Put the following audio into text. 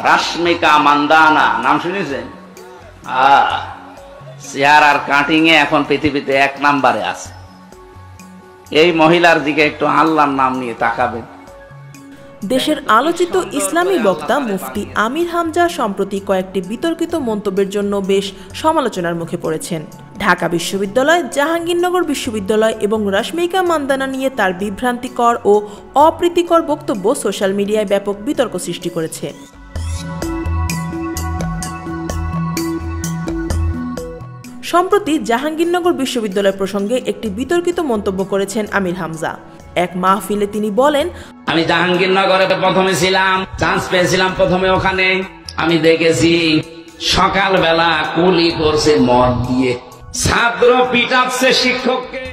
রাশমিকা মান্দানা নাম শুনেছেন? চেহারার কাটিং এ এখন পৃথিবীতে 1 নম্বরে আছে। এই মহিলার দিকে একটু আল্লাহর নাম নিয়ে তাকাবেন। দেশের আলোচিত ইসলামী বক্তা মুফতি আমির হামজা সম্প্রতি কয়েকটি বিতর্কিত মন্তব্যের জন্য বেশ সমালোচনার মুখে পড়েছেন। ঢাকা বিশ্ববিদ্যালয়, জাহাঙ্গীরনগর বিশ্ববিদ্যালয় এবং রাশমিকা মান্দানা নিয়ে তার বিভ্রান্তিকর ও অপ্রীতিকর বক্তব্য সোশ্যাল মিডিয়ায় ব্যাপক বিতর্ক সৃষ্টি করেছে। সম্প্রতি জাহাঙ্গীরনগর বিশ্ববিদ্যালয় প্রসঙ্গে একটি বিতর্কিত মন্তব্য করেছেন আমির হামজা। এক মাহফিলে তিনি বলেন, আমি জাহাঙ্গীরনগরে প্রথমে ছিলাম, চান্স পেয়েছিলাম প্রথমে ওখানে। আমি দেখেছি সকালবেলা কুলি করছে মদ দিয়ে, ছাত্র পিটাচ্ছে শিক্ষককে।